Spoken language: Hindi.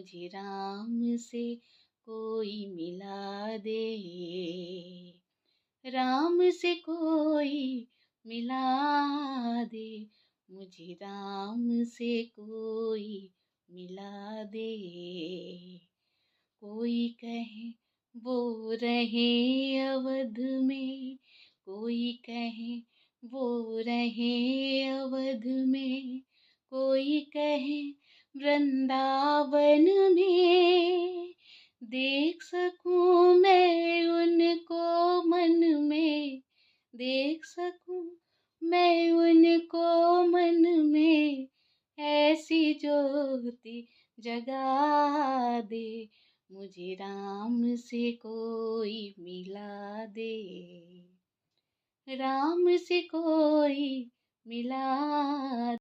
मुझे राम से कोई मिला दे। राम से कोई मिला दे, मुझे राम से कोई मिला दे। कोई कहे वो रहे अवध में, कोई कहे वो रहे अवध में, कोई कहे वृंदावन में। देख सकूं मैं उनको मन में, देख सकूं मैं उनको मन में, ऐसी ज्योति जगा दे, मुझे राम से कोई मिला दे। राम से कोई मिला